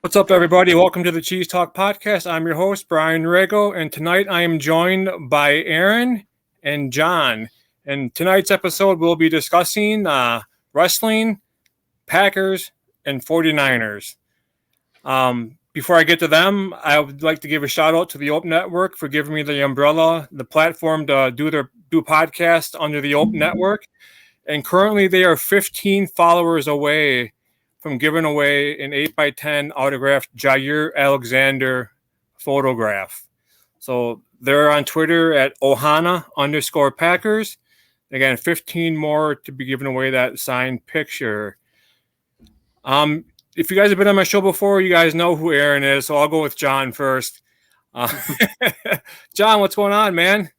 What's up, everybody? Welcome to the Cheese Talk Podcast. I'm your host, Brian Rego, and tonight I am joined by Aaron and John. In tonight's episode, we'll be discussing wrestling, Packers, and 49ers. Before I get to them, I would like to give a shout out to the Open Network for giving me the umbrella, the platform to do podcast under the Open Network. And currently they are 15 followers away from giving away an 8x10 autographed Jair Alexander photograph. So they're on Twitter at Ohana_Packers. Again, 15 more to be giving away that signed picture. If you guys have been on my show before, you guys know who Aaron is, so I'll go with John first. John, what's going on, man?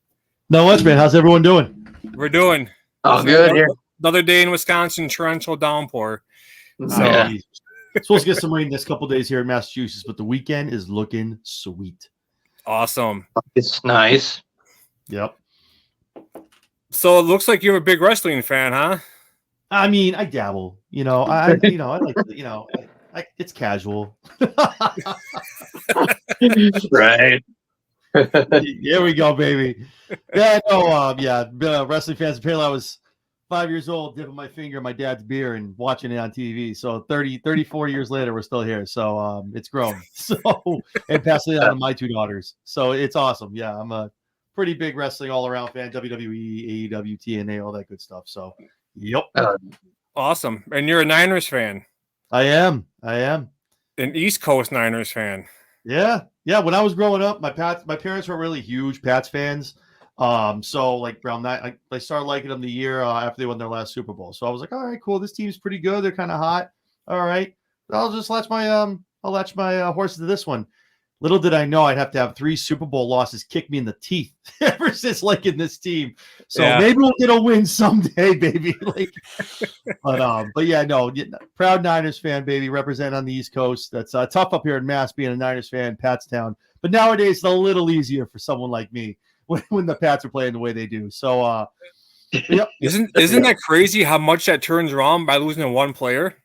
Not much, man. How's everyone doing? We're doing. Good here. Another day in Wisconsin, torrential downpour. So, supposed to get some rain this couple days here in Massachusetts, but the weekend is looking sweet. Awesome. It's nice. Yep. So it looks like you're a big wrestling fan, huh? I mean, I dabble. I like, it's casual. Right. Here we go, baby. Yeah, been a wrestling fans. Apparently, I was 5 years old, dipping my finger in my dad's beer and watching it on TV. So 34 years later, we're still here. So it's grown. So and passing it on to my two daughters. So it's awesome. Yeah, I'm a pretty big wrestling all around fan. WWE, AEW, TNA, all that good stuff. So yep. Awesome. And you're a Niners fan. I am. An East Coast Niners fan. Yeah. When I was growing up, my parents were really huge Pats fans. So like around that, I started liking them the year after they won their last Super Bowl. So I was like, all right, cool. This team's pretty good. They're kind of hot. All right, I'll just latch my horses to this one. Little did I know I'd have to have 3 Super Bowl losses kick me in the teeth ever since liking this team. So maybe we'll get a win someday, baby. But yeah, no, proud Niners fan, baby. Represent on the East Coast. That's tough up here in Mass being a Niners fan, Patstown. But nowadays it's a little easier for someone like me when the Pats are playing the way they do. So yep. Isn't that crazy how much that turns around by losing to one player?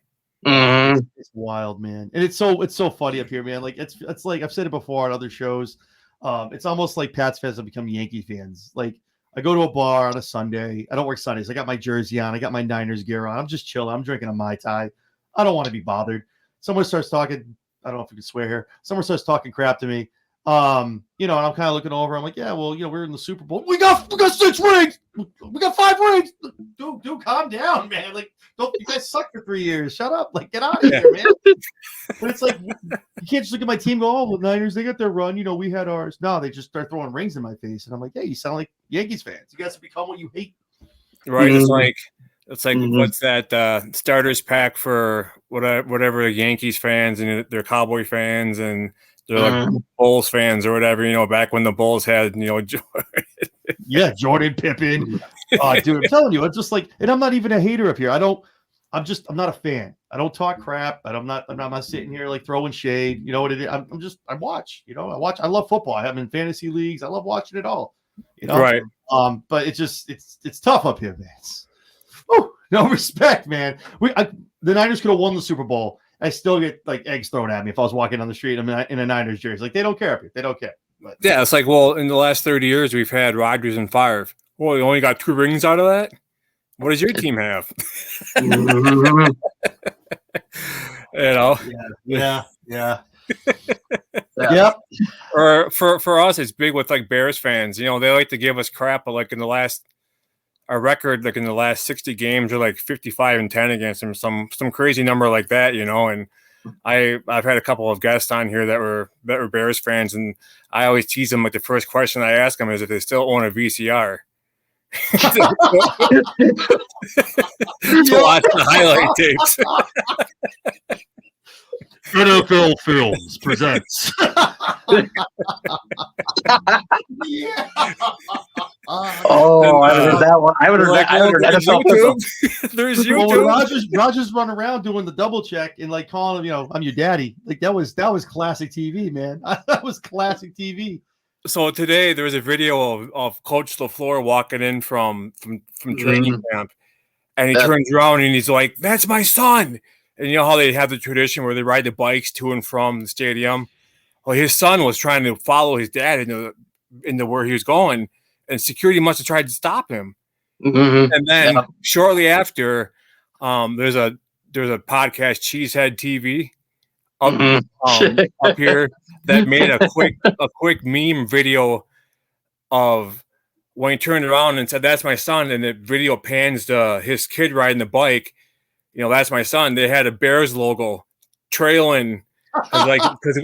Mm-hmm. It's wild, man. And it's so funny up here, man. Like it's like I've said it before on other shows. It's almost like Pats fans have become Yankee fans. Like I go to a bar on a Sunday. I don't work Sundays. I got my jersey on. I got my Niners gear on. I'm just chilling. I'm drinking a Mai Tai. I don't want to be bothered. Someone starts talking. I don't know if you can swear here. Someone starts talking crap to me. And I'm kind of looking over. I'm like, yeah, well, we're in the Super Bowl. We got 6 rings. We got 5 rings. Dude, calm down, man. Like, don't you guys suck for 3 years? Shut up. Like, get out of here, man. But it's like you can't just look at my team and go, oh, the Niners, they got their run. We had ours. No, they just start throwing rings in my face, and I'm like, yeah, you sound like Yankees fans. You guys have become what you hate. Right. It's like what's that starters pack for whatever Yankees fans and they're Cowboy fans and they're like Bulls fans or whatever, back when the Bulls had, Jordan. Yeah, Jordan, Pippen. Dude, I'm telling you, it's just like, and I'm not even a hater up here. I'm not a fan. I don't talk crap. I'm not sitting here like throwing shade. You know what it is? I watch, I love football. I have in fantasy leagues. I love watching it all, Right. But it's tough up here, man. No respect, man. The Niners could have won the Super Bowl. I still get like eggs thrown at me if I was walking down the street in a Niners jersey. Like they don't care up here. They don't care. But, yeah, it's like, well, in the last 30 years, we've had Rodgers and Favre. Well, you only got 2 rings out of that? What does your team have? Yeah. Yep. Or for us, it's big with like Bears fans. They like to give us crap, but like our record, like in the last 60 games, are like 55-10 against them, some crazy number like that, and I've had a couple of guests on here that were Bears fans, and I always tease them. Like the first question I ask them is if they still own a VCR to watch the highlight tapes. NFL Films presents. Oh, I would heard that one. I would heard that. I would heard YouTube. There's YouTube. Well, Rogers run around doing the double check and like calling him, I'm your daddy. Like that was classic TV, man. That was classic TV. So today there was a video of Coach LaFleur walking in from training camp, and he turns around and he's like, "That's my son." And you know how they have the tradition where they ride the bikes to and from the stadium? Well, his son was trying to follow his dad into where he was going, and security must have tried to stop him. Mm-hmm. And then shortly after, there's a podcast, Cheesehead TV, up here that made a quick meme video of when he turned around and said, "That's my son," and the video pans to his kid riding the bike. You know, that's my son. They had a Bears logo trailing, because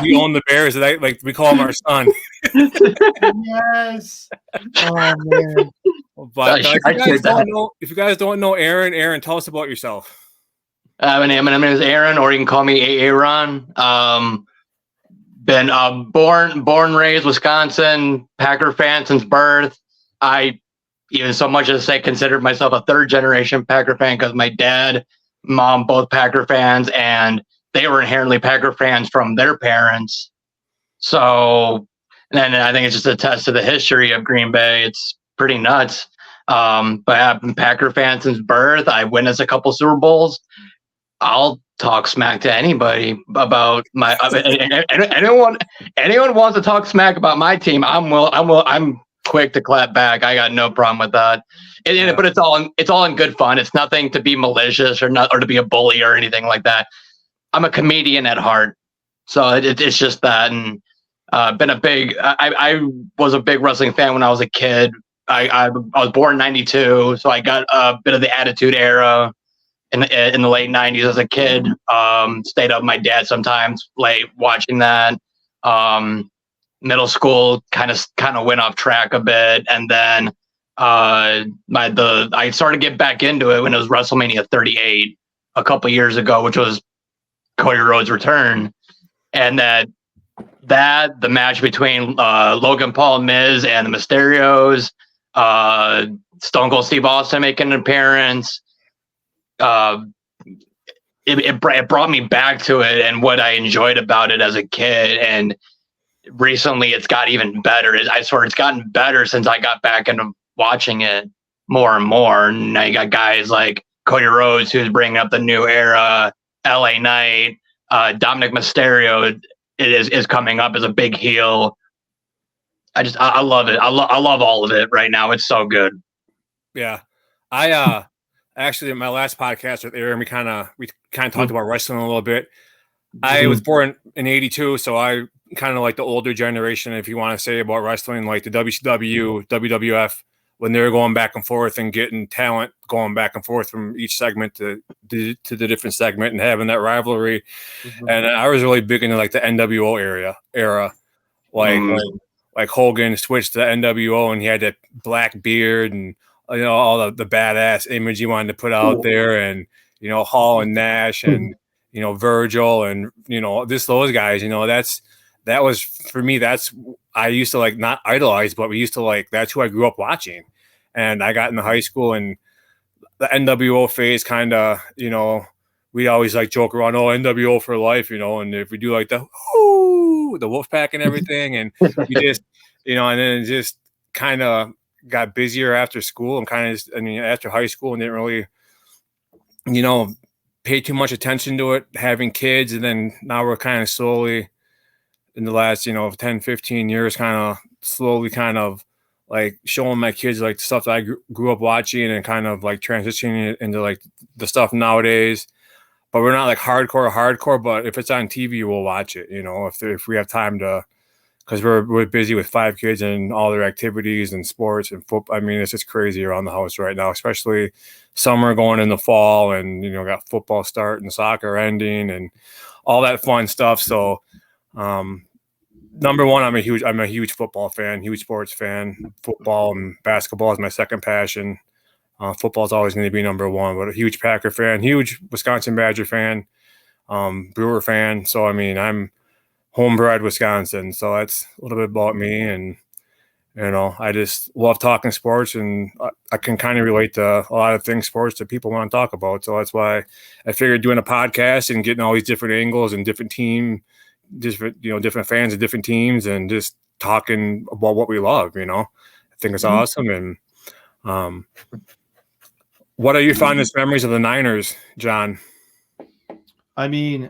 we own the Bears, and like we call him our son. Yes. Oh man. But if you guys don't know Aaron, tell us about yourself. My name is Aaron, or you can call me Aaron. Been born, raised Wisconsin, Packer fan since birth. I even so much as say considered myself a third generation Packer fan because my dad, mom, both Packer fans, and they were inherently Packer fans from their parents. So, and I think it's just a test to the history of Green Bay. It's pretty nuts. But I've been Packer fan since birth. I witnessed a couple Super Bowls. I'll talk smack to anybody about my anyone wants to talk smack about my team. I'm quick to clap back. I got no problem with that. But it's all in good fun. It's nothing to be malicious or to be a bully or anything like that. I'm a comedian at heart, so it's just that. And I was a big wrestling fan when I was a kid. I was born in '92, so I got a bit of the Attitude Era in the late '90s as a kid. Stayed up with my dad sometimes late watching that. Middle school kind of went off track a bit, and then I started to get back into it when it was WrestleMania 38 a couple years ago, which was Cody Rhodes' return, and the match between Logan Paul, Miz, and the Mysterios, Stone Cold Steve Austin making an appearance. It brought me back to it and what I enjoyed about it as a kid. And recently it's got even better. I swear it's gotten better since I got back into watching it more and more. And now you got guys like Cody Rhodes, who's bringing up the new era, LA Knight, Dominic Mysterio is coming up as a big heel. I love it. I love all of it right now. It's so good. Yeah. Actually, in my last podcast with Aaron, we kind of talked about wrestling a little bit. I was born in '82, so I kind of like the older generation, if you want to say, about wrestling, like the WCW, WWF, when they were going back and forth and getting talent going back and forth from each segment to the different segment and having that rivalry. And I was really big into like the NWO era, like Hogan switched to NWO and he had that black beard and all the badass image he wanted to put out there, and Hall and Nash and Virgil and those guys. That was for me. I used to like not idolize, but we used to like, that's who I grew up watching. And I got into high school and the NWO phase kind of, we always like joke around, NWO for life, and if we do like the Wolfpack and everything, and we just, and then it just kind of got busier after school and after high school, and didn't really, pay too much attention to it, having kids. And then now we're kind of slowly in the last, 10, 15 years, kind of slowly like showing my kids like the stuff that I grew up watching and kind of like transitioning it into like the stuff nowadays. But we're not like hardcore, but if it's on TV, we'll watch it, if we have time to, because we're busy with 5 kids and all their activities and sports and football. I mean, it's just crazy around the house right now, especially summer going in the fall, and got football starting, soccer ending, and all that fun stuff. So, number one, I'm a huge football fan, huge sports fan. Football and basketball is my second passion. Football is always going to be number one, but a huge Packer fan, huge Wisconsin Badger fan, Brewer fan. So, I mean, I'm homebred Wisconsin, so that's a little bit about me. And I just love talking sports, and I can kind of relate to a lot of things sports that people want to talk about. So that's why I figured doing a podcast and getting all these different angles and different fans of different teams, and just talking about what we love. I think it's awesome. And what are your fondest memories of the Niners, John? I mean,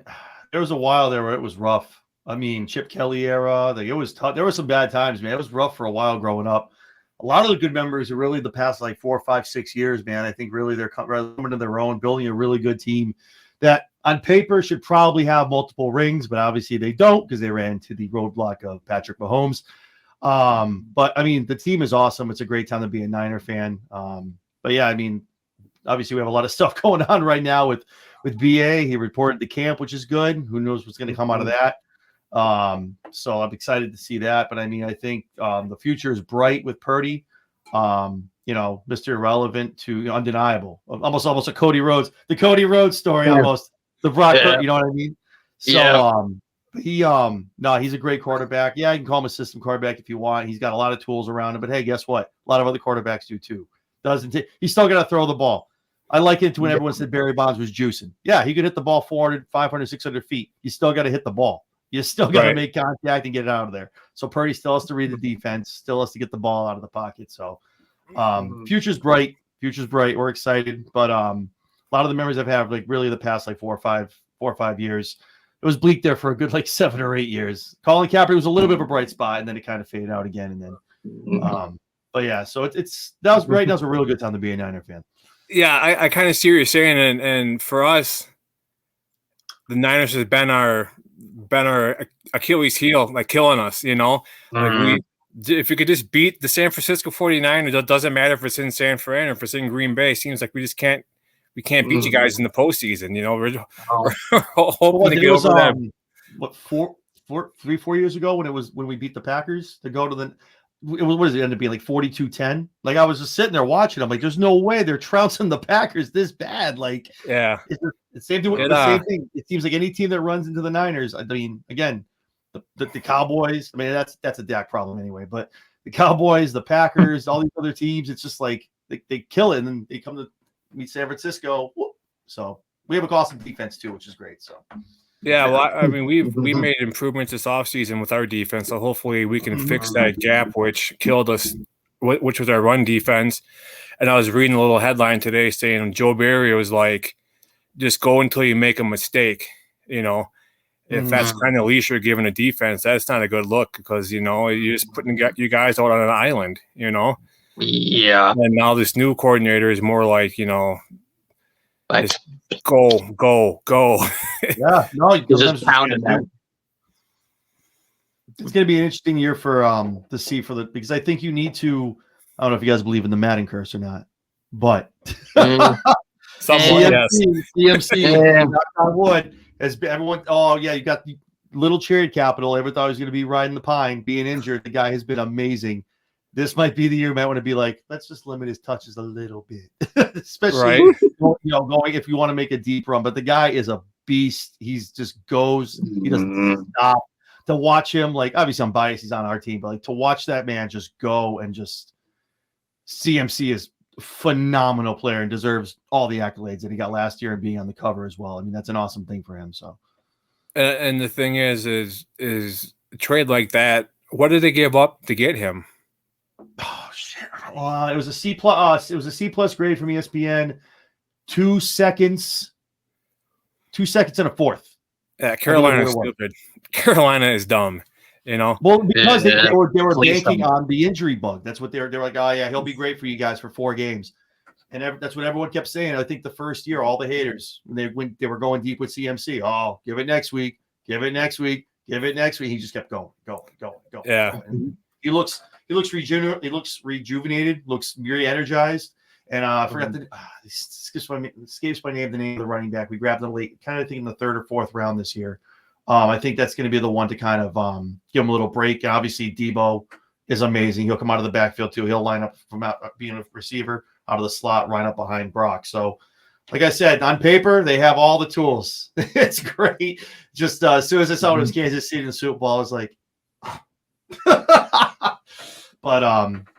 there was a while there where it was rough. I mean, Chip Kelly era, it was tough. There were some bad times, man. It was rough for a while growing up. A lot of the good members are really the past like 4, 5, 6 years, man. I think really they're coming to their own, building a really good team that on paper should probably have multiple rings, but obviously they don't because they ran into the roadblock of Patrick Mahomes. But I mean, the team is awesome. It's a great time to be a Niner fan. But yeah, I mean, obviously we have a lot of stuff going on right now with BA. He reported to camp, which is good. Who knows what's going to come out of that? So I'm excited to see that. But I mean, I think the future is bright with Purdy. Mr. Irrelevant to undeniable. Almost a Cody Rhodes, the Cody Rhodes story, almost the Brock. Yeah. You know what I mean? So he's a great quarterback. Yeah, you can call him a system quarterback if you want. He's got a lot of tools around him. But hey, guess what? A lot of other quarterbacks do too. He's still got to throw the ball. I like it when everyone said Barry Bonds was juicing. Yeah, he could hit the ball 400, 500, 600 feet. You still got to hit the ball. You still got to make contact and get it out of there. So Purdy still has to read the defense, still has to get the ball out of the pocket. So future's bright. We're excited. But a lot of the memories I've had, like really the past like 4 or 5 years, it was bleak there for a good like 7 or 8 years. Colin Kaepernick was a little bit of a bright spot, and then it kind of faded out again. And then, but yeah, so that was great. That was a really good time to be a Niner fan. Yeah, I kind of see what you're saying, and for us, the Niners has been our Achilles heel, like killing us. Like if we could just beat the San Francisco 49ers, it doesn't matter if it's in San Fran or if it's in Green Bay. It seems like we can't beat you guys in the postseason. We're hoping to get over them. What 4 years ago when we beat the Packers to go to the. What does it end up being, like 42-10? Like I was just sitting there watching. I'm like, there's no way they're trouncing the Packers this bad. Like, yeah, it's the same thing. It seems like any team that runs into the Niners. I mean, again, the Cowboys. I mean, that's a Dak problem anyway. But the Cowboys, the Packers, all these other teams, it's just like they kill it, and then they come to meet San Francisco. Whoop. So we have a awesome defense too, which is great. So. Yeah, well, I mean, we made improvements this offseason with our defense, so hopefully we can fix that gap, which killed us, which was our run defense. And I was reading a little headline today saying Joe Barry was like, just go until you make a mistake. If that's kind of leash you're giving a defense, that's not a good look because, you're just putting you guys out on an island, Yeah. And now this new coordinator is more like, just go. Yeah, no, just pounding them. It's going to be an interesting year for to see because I think you need to. I don't know if you guys believe in the Madden curse or not, but CMC, knock on wood, has been everyone. Oh yeah, you got the little chariot capital. Everyone thought he was going to be riding the pine, being injured. The guy has been amazing. This might be the year you might want to be like, let's just limit his touches a little bit, especially going if you want to make a deep run. But the guy is a beast. He's just goes. He doesn't stop. To watch him, like obviously I'm biased. He's on our team, but like to watch that man just go and just CMC is a phenomenal player and deserves all the accolades that he got last year and being on the cover as well. I mean, that's an awesome thing for him. So, and the thing is a trade like that. What did they give up to get him? Oh shit! It was a C plus. It was a C plus grade from ESPN. 2 seconds. 2 seconds and a fourth. Yeah, Carolina is stupid. Carolina is dumb. Well, because they were banking on the injury bug. That's what they're like. Oh yeah, he'll be great for you guys for 4 games, and that's what everyone kept saying. I think the first year, all the haters when they were going deep with CMC. Oh, give it next week. Give it next week. Give it next week. He just kept going. Yeah, and he looks rejuvenated. Looks very energized. And I forgot escapes my name. The name of the running back. We grabbed him late, kind of thinking the 3rd or 4th round this year. I think that's going to be the one to kind of give him a little break. And obviously, Debo is amazing. He'll come out of the backfield too. He'll line up from out being a receiver out of the slot, line up behind Brock. So, like I said, on paper they have all the tools. It's great. Just as soon as I saw it was Kansas City in the Super Bowl, I was like, but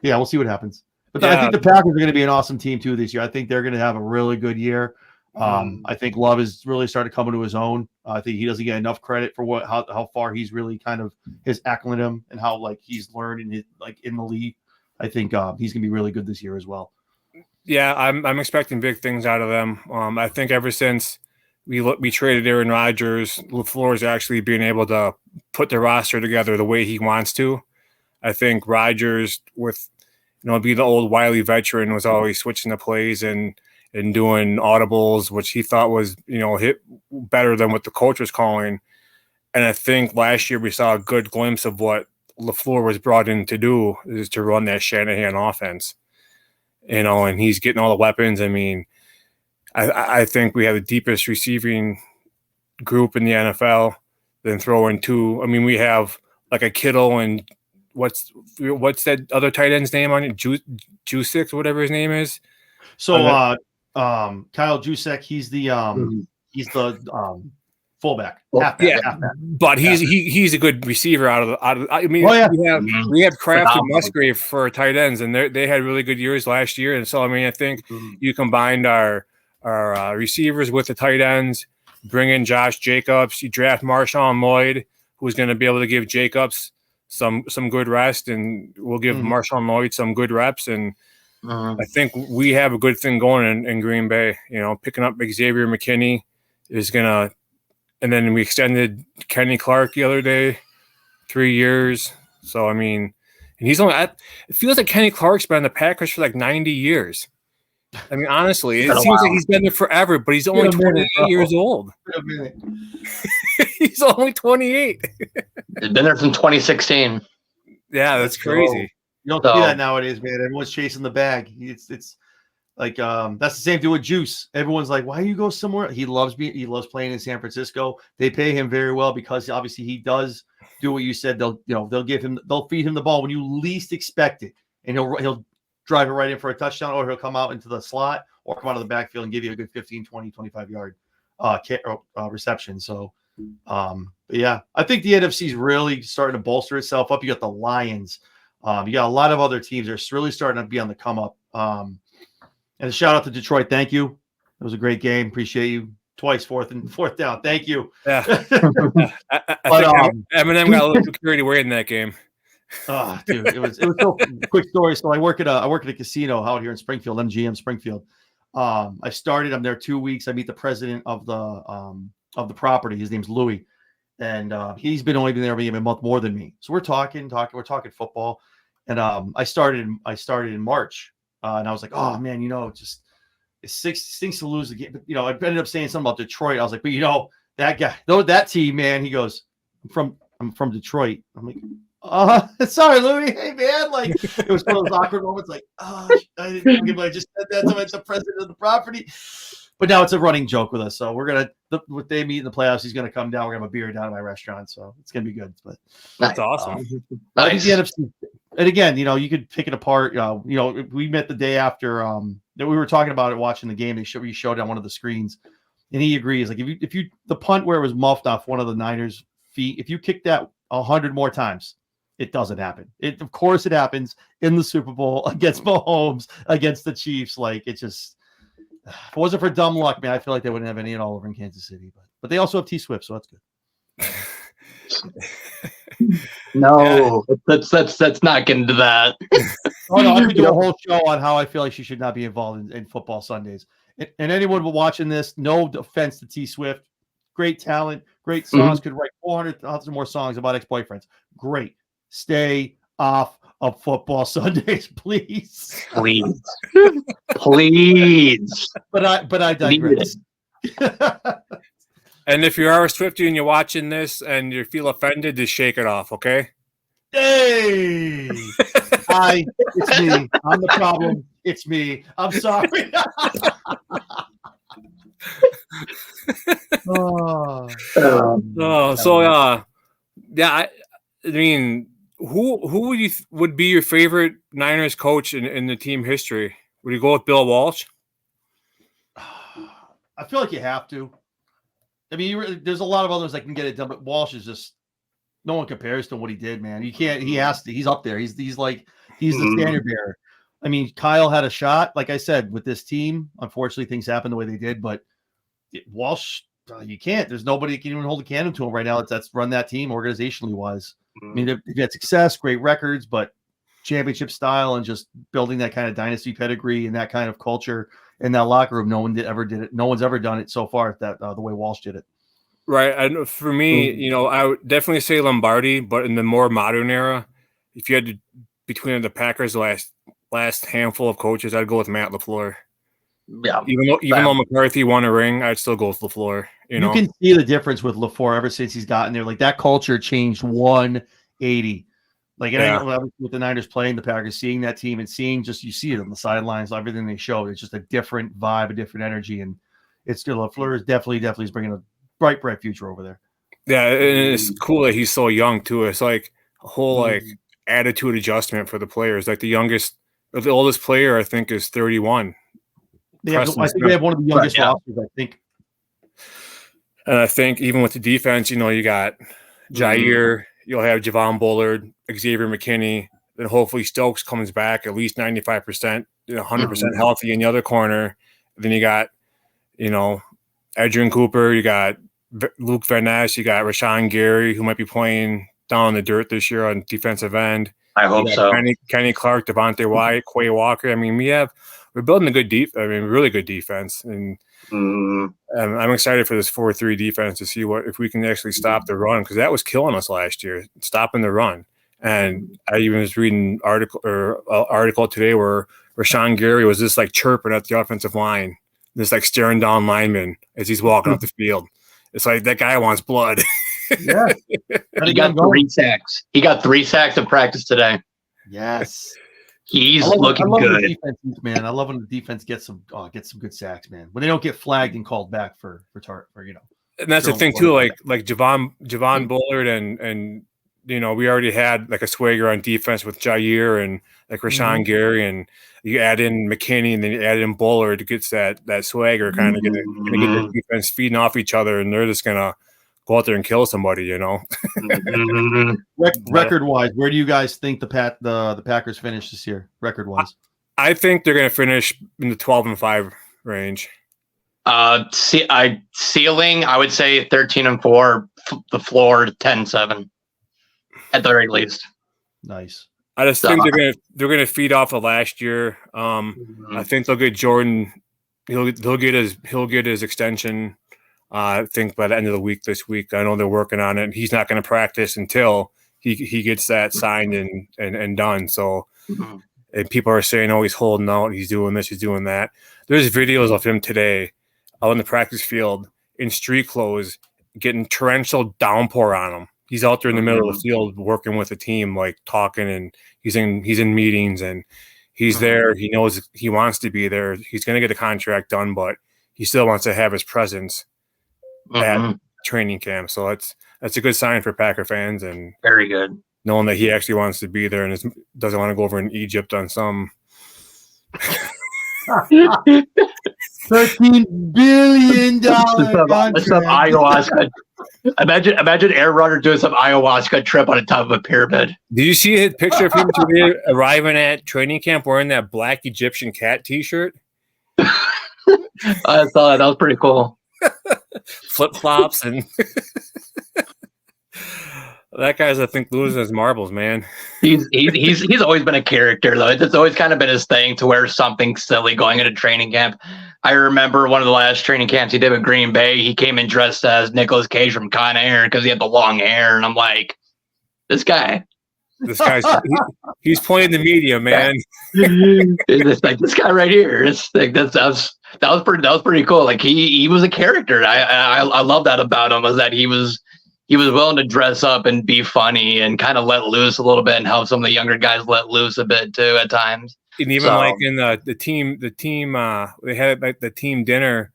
yeah, we'll see what happens. But I think the Packers are going to be an awesome team too this year. I think they're going to have a really good year. I think Love has really started coming to his own. I think he doesn't get enough credit for how far he's really kind of his acclimatum and how like he's learned in the league. I think he's going to be really good this year as well. Yeah, I'm expecting big things out of them. I think ever since we traded Aaron Rodgers. LaFleur is actually being able to put the roster together the way he wants to. I think Rodgers, with be the old wily veteran, was always switching the plays and doing audibles, which he thought was hit better than what the coach was calling. And I think last year we saw a good glimpse of what LaFleur was brought in to do, is to run that Shanahan offense. And he's getting all the weapons. I mean, I think we have the deepest receiving group in the NFL. Then throw in two. I mean, we have like a Kittle and what's that other tight end's name on it? Juszczyk, whatever his name is. So Kyle Juszczyk, he's the fullback. Halfback. But he's a good receiver out of. I mean, we have Kraft and Musgrave for tight ends, and they had really good years last year. And so, I mean, I think you combined our receivers with the tight ends, bring in Josh Jacobs, you draft Marshawn Lloyd, who's going to be able to give Jacobs some good rest, and we'll give Marshawn Lloyd some good reps. And I think we have a good thing going in Green Bay. Picking up Xavier McKinney is going to. And then we extended Kenny Clark the other day, 3 years. So, I mean, and he's only – it feels like Kenny Clark's been in the Packers for like 90 years. I mean, honestly, it seems like he's been there forever, but he's only 28 years old. He's only 28. He's been there since 2016. Yeah, that's crazy. You don't see that nowadays, man. Everyone's chasing the bag. It's like that's the same thing with Juice. Everyone's like, why do you go somewhere? He loves playing in San Francisco. They pay him very well because obviously he does do what you said. They'll feed him the ball when you least expect it, and he'll drive it right in for a touchdown, or he'll come out into the slot or come out of the backfield and give you a good 15, 20, 25 yard reception. So yeah, I think the NFC is really starting to bolster itself up. You got the Lions. You got a lot of other teams that are really starting to be on the come up. And a shout out to Detroit. Thank you. It was a great game. Appreciate you. Twice, fourth down. Thank you. Yeah. I think Eminem got a little carried away in that game. Oh, dude, it was so quick story. So I work at a casino out here in Springfield, MGM Springfield. I'm there 2 weeks. I meet the president of the property. His name's Louis, and he's only been there maybe a month more than me. So we're talking football, and I started in March. And I was like, oh man, it stinks to lose the game. But I ended up saying something about Detroit. I was like, but that guy, that team, man. He goes, I'm from Detroit. I'm like, sorry, Louis. Hey man, like it was one of those awkward moments. Like, I just said that to the president of the property. But now it's a running joke with us. So we're gonna, if they meet in the playoffs, he's gonna come down. We're gonna have a beer down at my restaurant. So it's gonna be good. But that's awesome. I think the NFC. And again, you could pick it apart. We met the day after that we were talking about it, watching the game. We showed it on one of the screens, and he agrees. Like if you the punt where it was muffed off one of the Niners' feet, if you kick that 100 more times, it doesn't happen. Of course, it happens in the Super Bowl against Mahomes, against the Chiefs. Like it just, if it wasn't for dumb luck, man, I feel like they wouldn't have any at all over in Kansas City. But they also have T Swift, so that's good. No, let's not get into that. Oh no, I could do a whole show on how I feel like she should not be involved in football Sundays. And anyone watching this, no offense to T Swift, great talent, great songs, could write 400,000 more songs about ex-boyfriends. Great. Stay off of football Sundays, please. Please. But I digress. And if you are a Swiftie and you're watching this and you feel offended, just shake it off, okay? Hey! Hi, it's me. I'm the problem. It's me. I'm sorry. I mean, who would be your favorite Niners coach in the team history? Would you go with Bill Walsh? I feel like you have to. I mean, there's a lot of others that can get it done, but Walsh is just, no one compares to what he did, man. You can't. He has to. He's up there. He's the standard bearer. I mean, Kyle had a shot, like I said, with this team. Unfortunately, things happened the way they did, but Walsh, you can't. There's nobody that can even hold a candle to him right now that's run that team organizationally wise. I mean, they've had success, great records, but championship style and just building that kind of dynasty pedigree and that kind of culture in that locker room. No one ever did it. No one's ever done it so far. That the way Walsh did it. Right. And for me, you know, I would definitely say Lombardi, but in the more modern era, if you had to, between the Packers' last handful of coaches, I'd go with Matt LaFleur. Yeah. Even though McCarthy won a ring, I'd still go with LaFleur. You know, can see the difference with LaFleur ever since he's gotten there. Like that culture changed 180. Like with the Niners playing the Packers, seeing that team and seeing you see it on the sidelines, everything they show. It's just a different vibe, a different energy, and it's still LaFleur is definitely is bringing a bright future over there. Yeah, and it's cool that he's so young too. It's like a whole like attitude adjustment for the players. Like the oldest player I think is 31. I think they have one of the youngest rosters. I think. And I think even with the defense, you know, you got Jair, you'll have Javon Bullard, Xavier McKinney, then hopefully Stokes comes back at least 95%, 100% healthy in the other corner. Then you got, you know, Adrian Cooper, you got Luke Van Ness, you got Rashawn Gary, who might be playing down in the dirt this year on defensive end. I hope so. Kenny Clark, Devontae Wyatt, Quay Walker. I mean, we're building a good really good defense, and I'm excited for this 4-3 defense to see if we can actually stop the run, because that was killing us last year, stopping the run. And I even was reading article today where Rashawn Gary was just like chirping at the offensive line, just like staring down linemen as he's walking off the field. It's like that guy wants blood. Yeah, he got 3 sacks. He got 3 sacks in practice today. Yes. He's looking good. Defense, man. I love when the defense gets some good sacks, man. When they don't get flagged and called back for you know. And that's the thing too, like Javon Bullard and you know, we already had like a swagger on defense with Jair and like Rashawn Gary, and you add in McKinney and then you add in Bullard, it gets that swagger kind of gonna get the defense feeding off each other, and they're just gonna go out there and kill somebody, you know. Record wise, where do you guys think the Packers finish this year? Record wise, I think they're going to finish in the 12-5 range. Ceiling, I would say 13-4. The floor 10-7, at the very least. Nice. I just think they're gonna feed off of last year. I think they'll get Jordan. He'll get his extension. I think by the end of the week this week. I know they're working on it. He's not going to practice until he gets that signed and done. So, and people are saying, oh, he's holding out. He's doing this. He's doing that. There's videos of him today out in the practice field in street clothes, getting torrential downpour on him. He's out there in the middle of the field working with a team, like talking, and he's in meetings, and he's there. He knows he wants to be there. He's going to get a contract done, but he still wants to have his presence at training camp. So that's a good sign for Packer fans, and very good, knowing that he actually wants to be there and doesn't want to go over in Egypt on some $13 billion some ayahuasca. Imagine Aaron Rodgers doing some ayahuasca trip on the top of a pyramid. Did you see a picture of him today arriving at training camp wearing that black Egyptian cat T-shirt? I saw that. That was pretty cool. Flip flops and that guy's, I think, losing his marbles, man. He's always been a character, though. It's always kind of been his thing to wear something silly going into training camp. I remember one of the last training camps he did with Green Bay. He came in dressed as Nicolas Cage from Con Air because he had the long hair, and I'm like, this guy's he's playing the media, man. It's like this guy right here. It's like that was pretty cool. Like he was a character. I love that about him, was that he was willing to dress up and be funny and kind of let loose a little bit and help some of the younger guys let loose a bit too at times. And even like in the team, they had like the team dinner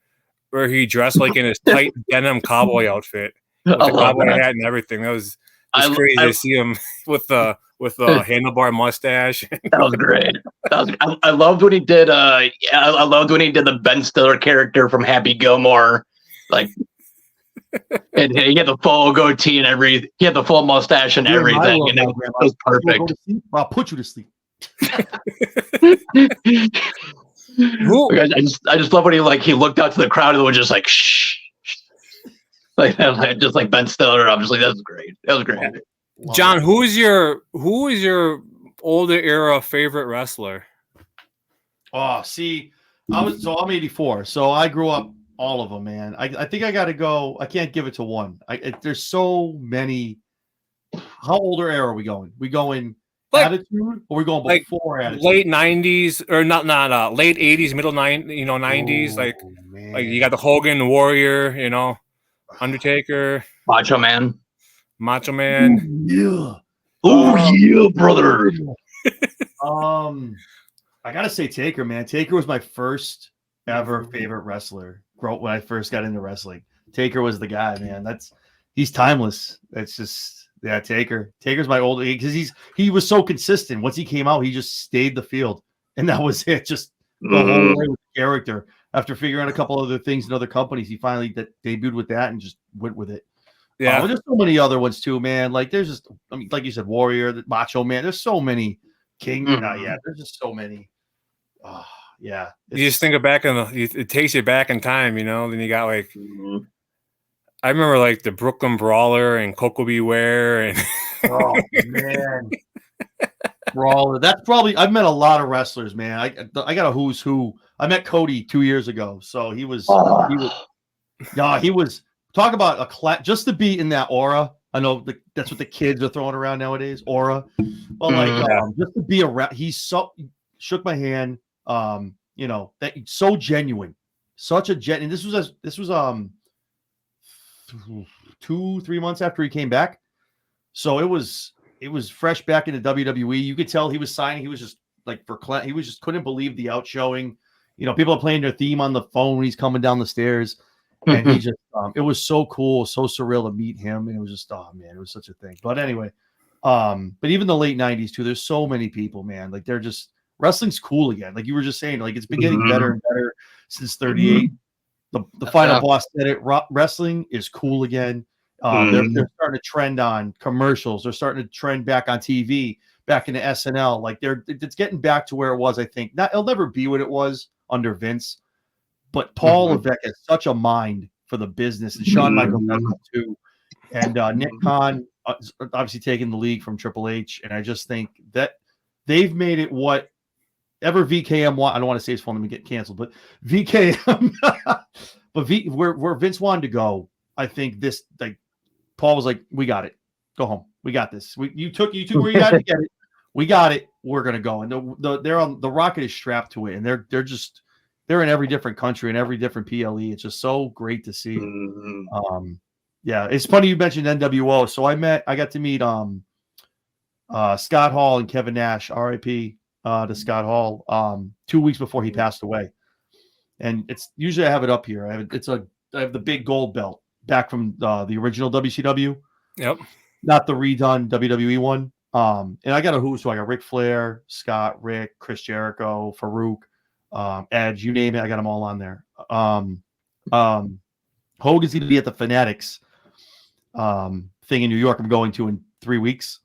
where he dressed like in his tight denim cowboy outfit with the cowboy hat and everything. That was crazy to see him with the handlebar mustache. That was great. I loved when he did. I loved when he did the Ben Stiller character from Happy Gilmore, like. And he had the full goatee and everything. He had the full mustache and everything, and it was perfect. I'll put you to sleep. I just love when he looked out to the crowd and was just like shh, like just like Ben Stiller. I'm just like, that was great. That was great. John, who is your older era favorite wrestler? Oh, see, I'm 84, so I grew up all of them, man. I think I got to go. I can't give it to one. There's so many. How older era are we going? We going Like- Attitude, or we going like before Attitude? late 90s or not late 80s, middle 90s. Like you got the Hogan, Warrior, Undertaker, Macho Man. Macho Man. Yeah. Yeah, brother. I gotta say Taker, man. Taker was my first ever favorite wrestler. When I first got into wrestling, Taker was the guy, man. He's timeless. It's just Taker. Taker's my old because he was so consistent. Once he came out, he just stayed the field, and that was it. Just the whole way with the character. After figuring out a couple other things in other companies, he finally debuted with that and just went with it. Yeah, there's so many other ones too, man. Like there's just, like you said, Warrior, the Macho Man. There's so many. King. There's just so many. Oh, yeah. You just think of back it takes you back in time, Then you got like, I remember like the Brooklyn Brawler and Coco Beware and oh man, Brawler. That's probably I've met a lot of wrestlers, man. I got a who's who. I met Cody 2 years ago, so he was talk about just to be in that aura. I know that's what the kids are throwing around nowadays, aura. But just to be around, shook my hand. That so genuine, such a and this was 2-3 months after he came back, so it was fresh back into WWE. You could tell he was signing. He was just like he was just couldn't believe the outshowing. People are playing their theme on the phone when he's coming down the stairs. And he just, it was so cool, so surreal to meet him. And it was just, oh man, it was such a thing. But anyway, but even the late 90s too, there's so many people, man. Like they're just, wrestling's cool again. Like you were just saying, like it's been getting better and better since 38. The final boss said it, wrestling is cool again. They're starting to trend on commercials. They're starting to trend back on TV, back into SNL. Like it's getting back to where it was, I think. It'll never be what it was under Vince. But Paul Levesque has such a mind for the business, and Shawn Michaels too. And Nick Khan obviously taking the league from Triple H, and I just think that they've made it whatever VKM want. I don't want to say his phone, let me get canceled, but VKM, but where Vince wanted to go, I think this Paul was like, we got it, go home, we got this. You took where you had to get it, we got it, we're gonna go. And they're on the rocket is strapped to it, and they're in every different country and every different PLE. It's just so great to see. It's funny you mentioned NWO. So I got to meet Scott Hall and Kevin Nash, RIP to Scott Hall, 2 weeks before he passed away. And it's usually I have it up here. I have the big gold belt back from the original WCW. Yep. Not the redone WWE one. And I got a who's who. I got Ric Flair, Scott, Rick, Chris Jericho, Farouk. Edge, you name it, I got them all on there. Hogan's going to be at the Fanatics thing in New York I'm going to in 3 weeks.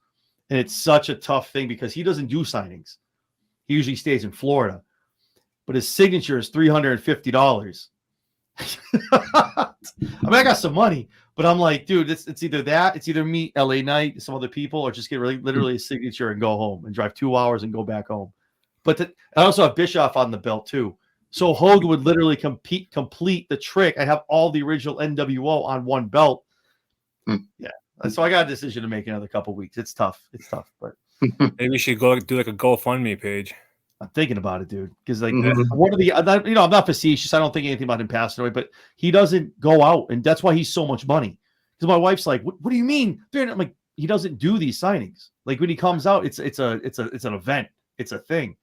And it's such a tough thing because he doesn't do signings. He usually stays in Florida. But his signature is $350. I mean, I got some money, but I'm like, dude, it's either that, it's either meet LA Knight, some other people, or just get literally a signature and go home and drive 2 hours and go back home. But I also have Bischoff on the belt too. So Hogan would literally complete the trick. I have all the original NWO on one belt. Yeah. So I got a decision to make in another couple weeks. It's tough. But maybe we should go do like a GoFundMe page. I'm thinking about it, dude. Because one of the, I'm not facetious. I don't think anything about him passing away, but he doesn't go out, and that's why he's so much money. Because my wife's like, what do you mean? I'm like, he doesn't do these signings. Like when he comes out, it's an event. It's a thing.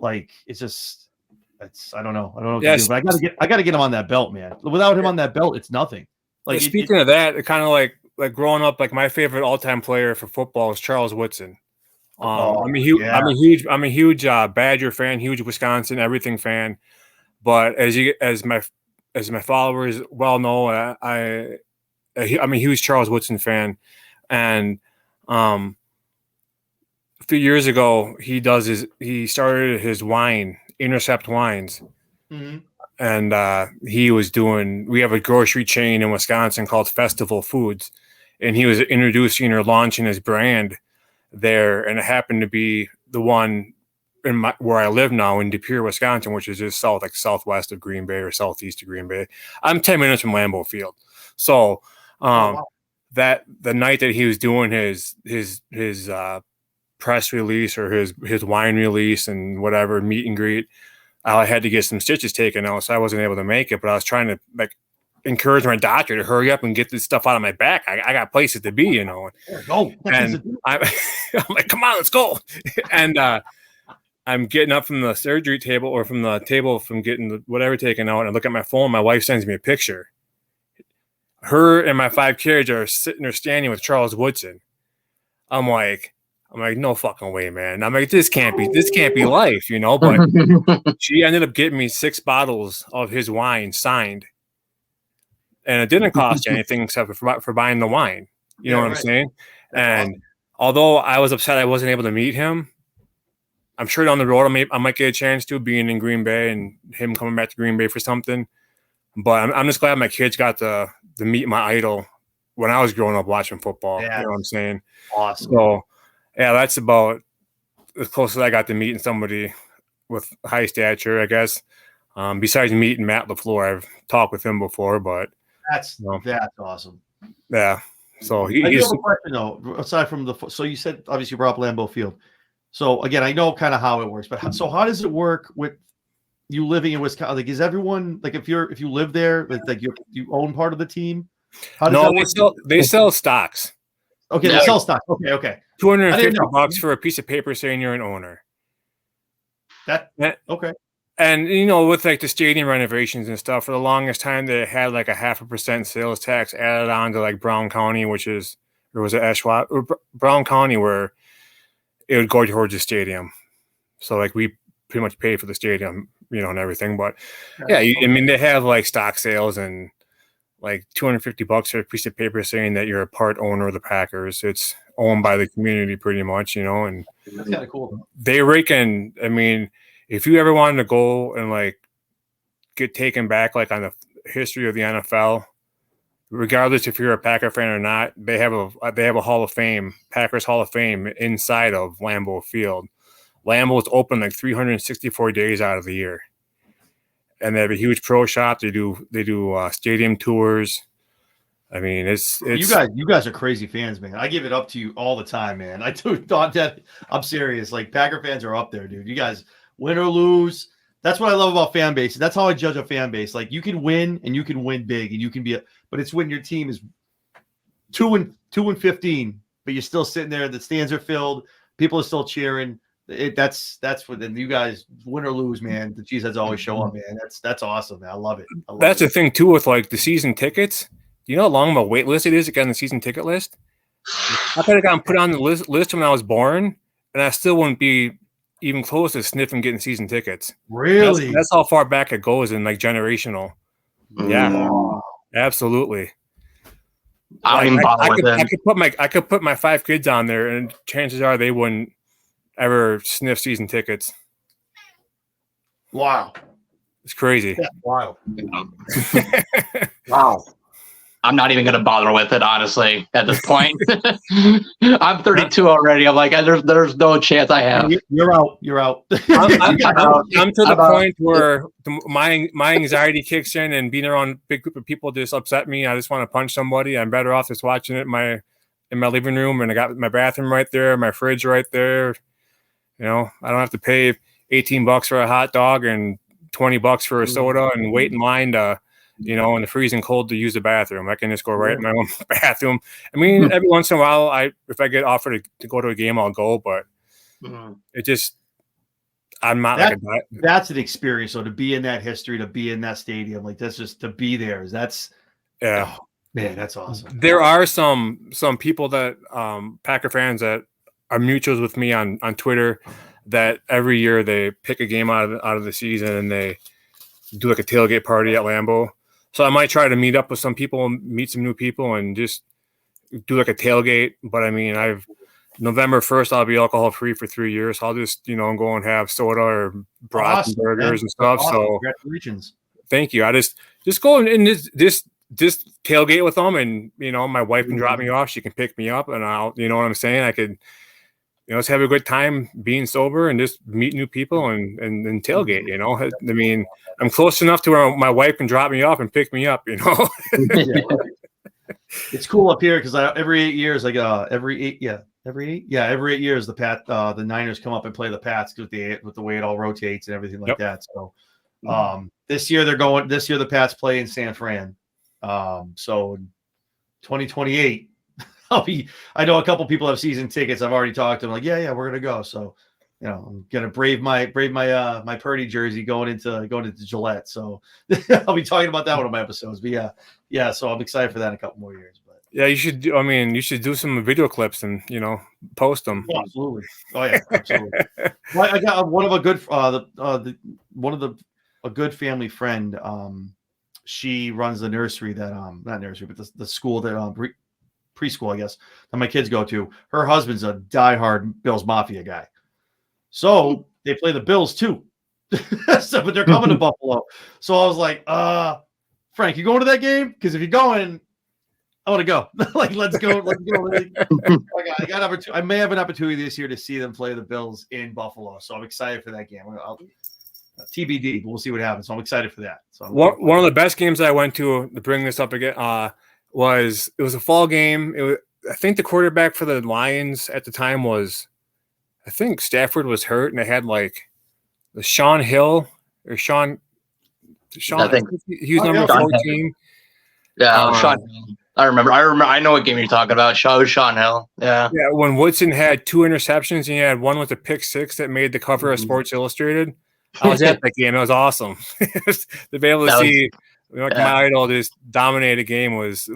Like I don't know. What to do, but I gotta get him on that belt, man. Without him on that belt, it's nothing. Like speaking of that, it kind of like growing up, like my favorite all-time player for football is Charles Woodson. I'm a huge Badger fan, huge Wisconsin everything fan. But as my followers well know, I'm a huge Charles Woodson fan, and a few years ago, he started his wine, Intercept Wines. Mm-hmm. And we have a grocery chain in Wisconsin called Festival Foods. And he was introducing or launching his brand there. And it happened to be the one where I live now in De Pere, Wisconsin, which is just southwest of Green Bay or southeast of Green Bay. I'm 10 minutes from Lambeau Field. So that the night that he was doing his press release or his wine release and whatever meet and greet, I had to get some stitches taken out, so I wasn't able to make it. But I was trying to encourage my doctor to hurry up and get this stuff out of my back. I got places to be, And I'm like, come on, let's go. And I'm getting up from the surgery table or from the table from getting the whatever taken out, and I look at my phone. My wife sends me a picture. Her and my 5 kids are sitting there standing with Charles Woodson. I'm like, no fucking way, man. I'm like, this can't be life, But she ended up getting me 6 bottles of his wine signed. And it didn't cost you anything except for buying the wine. You know what I'm saying? And although I was upset I wasn't able to meet him, I'm sure down the road I might get a chance to, being in Green Bay and him coming back to Green Bay for something. But I'm just glad my kids got to meet my idol when I was growing up watching football. Yeah. You know what I'm saying? Awesome. So, yeah, that's about as close as I got to meeting somebody with high stature, I guess. Besides meeting Matt LaFleur, I've talked with him before, but that's awesome. Yeah. So I have a question though. Aside from so you said obviously you brought up Lambeau Field. So again, I know kind of how it works, but how does it work with you living in Wisconsin? Like, is everyone like if you live there, like you own part of the team? How does that work? They sell stocks. Okay, they sell stocks. Okay. $250 for a piece of paper saying you're an owner. Okay. And with like the stadium renovations and stuff, for the longest time they had like a 0.5% sales tax added on to like Brown County, was it Ashwaubenon or Brown County, where it would go towards the stadium. So like we pretty much paid for the stadium, and everything. But I mean they have like stock sales and like $250 for a piece of paper saying that you're a part owner of the Packers. It's owned by the community pretty much, and that's kind of cool. They rake in. I mean, if you ever wanted to go and like get taken back like on the history of the NFL, regardless if you're a Packer fan or not, they have a Hall of Fame, Packers Hall of Fame inside of Lambeau Field. Lambeau is open like 364 days out of the year. And they have a huge pro shop. They do stadium tours. I mean, it's you guys are crazy fans, man. I give it up to you all the time, man. I thought that I'm serious. Like Packer fans are up there, dude. You guys win or lose. That's what I love about fan bases. That's how I judge a fan base. Like you can win and you can win big and you can but it's when your team is 2-15, but you're still sitting there. The stands are filled. People are still cheering. That's what. Then you guys win or lose, man. The Cheeseheads always show up, man. That's awesome, man. I love it. That's the thing too with like the season tickets. Do you know how long of a wait list it is to get on the season ticket list? I could have gotten put on the list when I was born, and I still wouldn't be even close to sniffing getting season tickets. Really? That's how far back it goes in like generational. Yeah, absolutely. I don't even bother with them. I could put my 5 kids on there, and chances are they wouldn't ever sniff season tickets. Wow. It's crazy. Yeah, wow. Wow. I'm not even going to bother with it, honestly, at this point. I'm 32 already. I'm like, there's no chance I have. You're out. I'm to the point where my anxiety kicks in, and being around a big group of people just upset me. I just want to punch somebody. I'm better off just watching it in my living room, and I got my bathroom right there, my fridge right there. I don't have to pay $18 for a hot dog and $20 for a soda and wait in line to, in the freezing cold to use the bathroom. I can just go right in my own bathroom. I mean, every once in a while, if I get offered to go to a game, I'll go, but it just, I'm not that's an experience. So to be in that history, to be in that stadium, like that's just to be there. Yeah, man, that's awesome. There are some people that Packer fans that are mutuals with me on Twitter that every year they pick a game out of the season and they do like a tailgate party at Lambeau. So I might try to meet up with some people, meet some new people, and just do like a tailgate. But I mean, November 1st, I'll be alcohol free for 3 years. I'll just, go and have soda or brats and burgers and stuff. Awesome. So congratulations. Thank you. I just go in this tailgate with them, and my wife can drop me off. She can pick me up, and I'll, you know what I'm saying? I could let's have a good time being sober and just meet new people and tailgate. I mean, I'm close enough to where my wife can drop me off and pick me up. Yeah. It's cool up here because every 8 years, every 8 years, the Niners come up and play the Pats with the way it all rotates and everything like that. So this year the Pats play in San Fran. So in 2028, I know a couple people have season tickets. I've already talked to them like, yeah, we're gonna go. So I'm gonna brave my Purdy jersey going into Gillette. So I'll be talking about that one of my episodes. But yeah. So I'm excited for that in a couple more years. But yeah, you should. You should do some video clips and post them. Oh, absolutely. Oh yeah, absolutely. Well, I got one of a good a good family friend. She runs the nursery that not nursery, but the school that preschool, I guess, that my kids go to. Her husband's a diehard Bills Mafia guy. So they play the Bills too. But they're coming to Buffalo. So I was like, Frank, you going to that game? Because if you're going, I want to go. Let's go. I may have an opportunity this year to see them play the Bills in Buffalo. So I'm excited for that game. TBD, but we'll see what happens. So I'm excited for that. So one of the best games I went to bring this up again, was a fall game. I think the quarterback for the Lions at the time I think Stafford was hurt, and they had like the Sean Hill or Sean. I think he was number 14. Yeah, Sean. I remember. I know what game you're talking about. Sean Hill. Yeah. Yeah. When Woodson had 2 interceptions, and he had one with a pick 6 that made the cover of Sports Illustrated. I was at that game. It was awesome. To be able to see my idol just dominate a game was a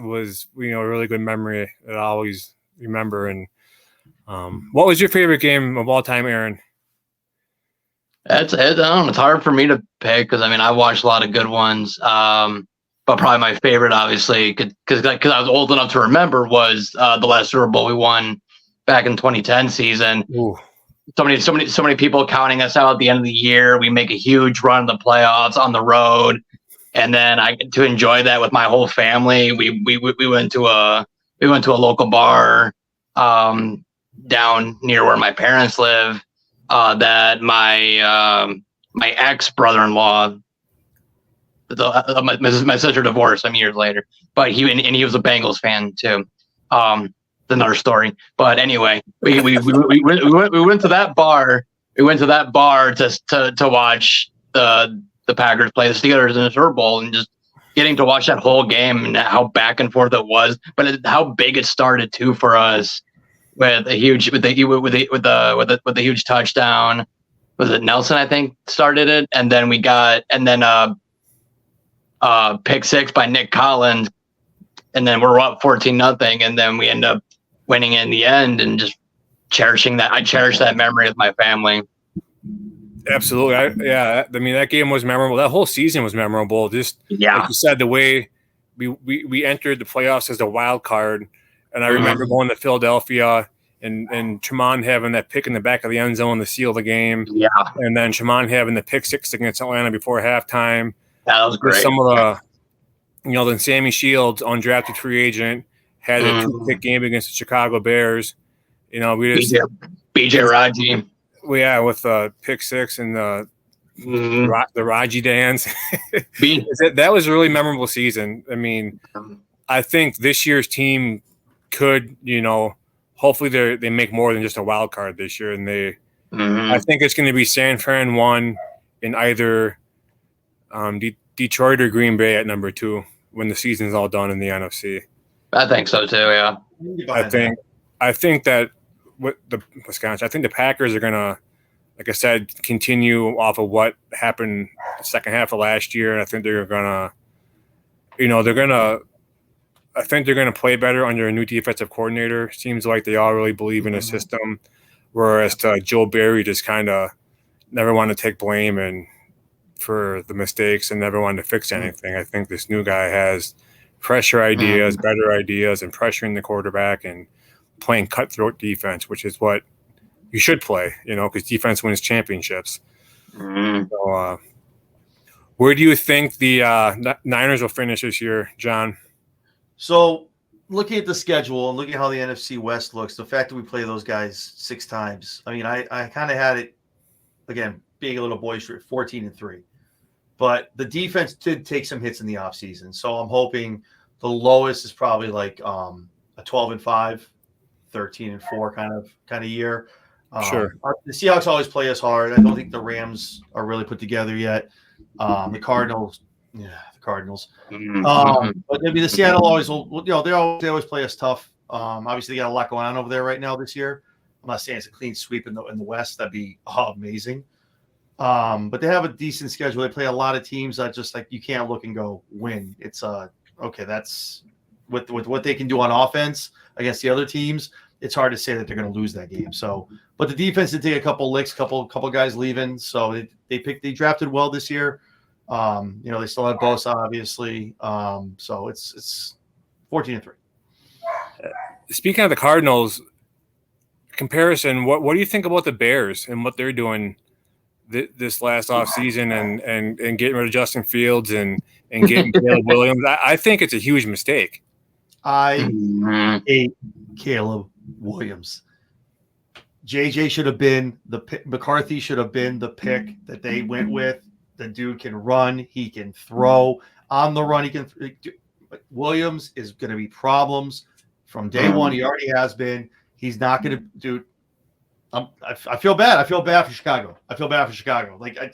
really good memory that I always remember. And what was your favorite game of all time, Aaron? It's hard for me to pick because I watched a lot of good ones. But probably my favorite, obviously, because I was old enough to remember, was the last Super Bowl we won back in 2010 season. Ooh. So many people counting us out at the end of the year. We make a huge run in the playoffs on the road, and then I get to enjoy that with my whole family. We went to a local bar down near where my parents live. That my ex brother-in-law. My sister divorced some years later, but he was a Bengals fan too. Another story, but anyway, we went to that bar. We went to that bar to watch the Packers play the Steelers in the Super Bowl, and just getting to watch that whole game and how back and forth it was, but how big it started too for us with the huge touchdown. Was it Nelson? I think started it, and then pick 6 by Nick Collins, and then we're up 14-0, and then we end up winning in the end, and just cherishing that. I cherish that memory with my family. Absolutely. That game was memorable. That whole season was memorable. Just like you said, the way we entered the playoffs as a wild card, and I remember going to Philadelphia and Tremont having that pick in the back of the end zone to seal the game. Yeah, and then Tremont having the pick 6 against Atlanta before halftime. That was great. Some of the, then Sammy Shields, undrafted free agent, had a 2-pick game against the Chicago Bears. We just BJ Raji. With pick 6 and the Raji dance. That was a really memorable season. I think this year's team could, hopefully they make more than just a wild card this year, and I think it's going to be San Fran 1 in either Detroit or Green Bay at number 2 when the season's all done in the NFC. I think so too. Yeah, I think that with the Wisconsin, I think the Packers are gonna, like I said, continue off of what happened the second half of last year. And I think they're gonna, I think they're gonna play better under a new defensive coordinator. Seems like they all really believe in a system, whereas Joe Barry just kind of never wanted to take blame and for the mistakes and never wanted to fix anything. I think this new guy has fresher ideas, better ideas, and pressuring the quarterback and playing cutthroat defense, which is what you should play, because defense wins championships. So, where do you think the Niners will finish this year, John? So looking at the schedule and looking at how the NFC West looks, the fact that we play those guys 6 times, I mean, I kind of had it, again, being a little boisterous, 14-3. But the defense did take some hits in the offseason. So I'm hoping the lowest is probably like a 12-5, 13-4 kind of year. Sure. The Seahawks always play us hard. I don't think the Rams are really put together yet. The Cardinals. But maybe the Seattle always will, they always play us tough. Obviously, they got a lot going on over there right now this year. I'm not saying it's a clean sweep in the West. That'd be amazing. But they have a decent schedule. They play a lot of teams that just like you can't look and go win. It's okay. That's with what they can do on offense against the other teams. It's hard to say that they're going to lose that game. So, but the defense did take a couple licks, couple guys leaving. So they drafted well this year. They still have Bosa, obviously. So it's 14-3. Speaking of the Cardinals comparison, what do you think about the Bears and what they're doing this last offseason and getting rid of Justin Fields and getting Caleb Williams? I think it's a huge mistake. I hate Caleb Williams. JJ should have been the pick. McCarthy should have been the pick that they went with. The dude can run. He can throw on the run. He can. Williams is going to be problems from day one. He already has been. He's not going to do. I feel bad. I feel bad for Chicago. Like I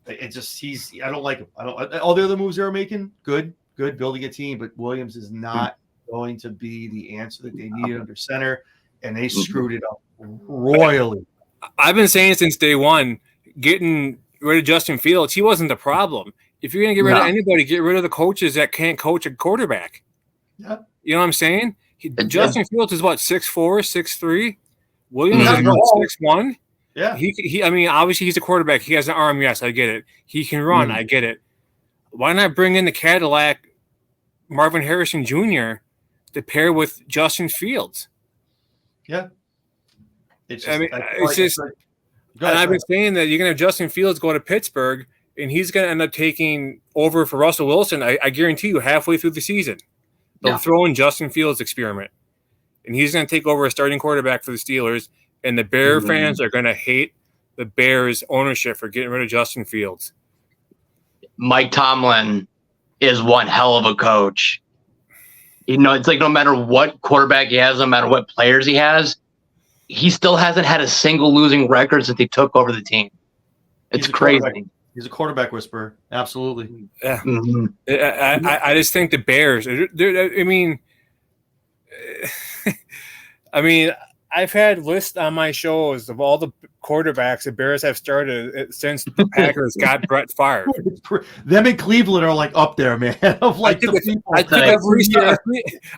don't like him. All the other moves they were making, good building a team, but Williams is not going to be the answer that they needed under center, and they screwed it up royally. I've been saying since day one, getting rid of Justin Fields, he wasn't the problem. If you're going to get rid of anybody, get rid of the coaches that can't coach a quarterback. Yeah. You know what I'm saying? Justin Fields is what, 6'4", 6'3"? Williams is what, 6'1"? Yeah. I mean, obviously he's a quarterback. He has an arm. Yes, I get it. He can run. I get it. Why not bring in the Cadillac Marvin Harrison Jr. to pair with Justin Fields? Yeah. And I've been saying that you're going to have Justin Fields go to Pittsburgh, and he's going to end up taking over for Russell Wilson. I guarantee you halfway through the season. They'll throw in Justin Fields' experiment, and he's going to take over a starting quarterback for the Steelers, and the Bear fans are going to hate the Bears ownership for getting rid of Justin Fields. Mike Tomlin is one hell of a coach. It's like no matter what quarterback he has, no matter what players he has, he still hasn't had a single losing record since he took over the team. It's crazy. He's a quarterback whisperer. Absolutely. Yeah. I just think the Bears, I mean, I've had lists on my shows of all the quarterbacks the Bears have started since the Packers got Brett Favre. Them in Cleveland are like up there, man. Of like I took a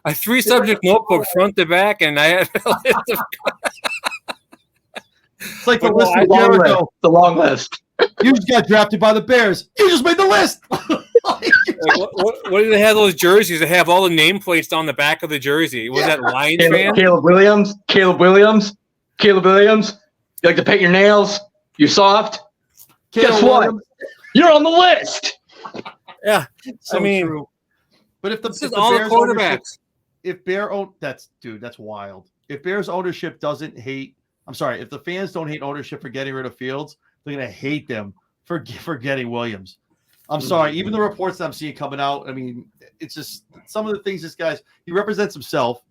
3-subject notebook front to back, and I had a list of it's like the list of Jericho. The long list. You just got drafted by the Bears. You just made the list. What do they have those jerseys? They have all the nameplates on the back of the jersey. Was that Lions fan? Caleb Williams. You like to paint your nails? You soft? Guess what? You're on the list. Yeah. So true. But if the Bears quarterbacks. That's wild. If Bears ownership doesn't hate, if the fans don't hate ownership for getting rid of Fields, they're going to hate them for getting Williams. I'm sorry. Even the reports that I'm seeing coming out, I mean, it's just some of the things he represents himself.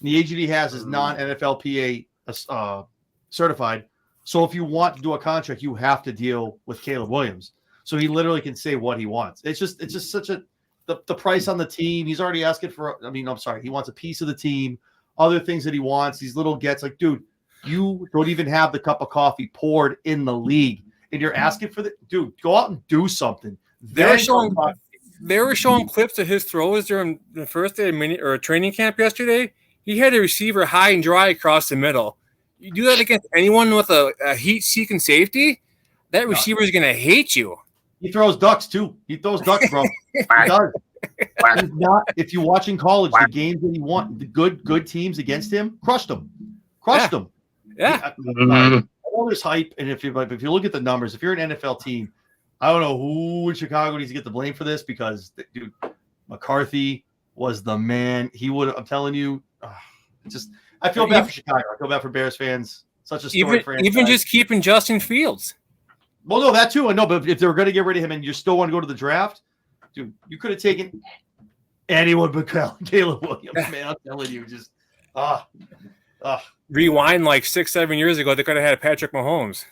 And the agent he has is non-NFLPA certified. So if you want to do a contract, you have to deal with Caleb Williams. So he literally can say what he wants. It's just such the price on the team. He's already asking for, he wants a piece of the team, other things that he wants, these little gets like, dude, you don't even have the cup of coffee poured in the league, and you're asking for dude, go out and do something. They were showing clips of his throws during the first day of training camp yesterday. He had a receiver high and dry across the middle. You do that against anyone with a heat-seeking safety, that receiver is going to hate you. He throws ducks, too. He throws ducks, bro. He does. If you watch in college, the games that he won, the good teams against him, crushed them. Yeah. I know there's hype, and if you look at the numbers, if you're an NFL team, I don't know who in Chicago needs to get the blame for this because, dude, McCarthy, was the man. He would. I'm telling you, I feel bad for Chicago. I feel bad for Bears fans. Such a story franchise. Even just keeping Justin Fields. Well, no, that too. I know, but if they were going to get rid of him and you still want to go to the draft, dude, you could have taken anyone but Caleb Williams, man. I'm telling you, just Rewind like 6-7 years ago, they could have had Patrick Mahomes.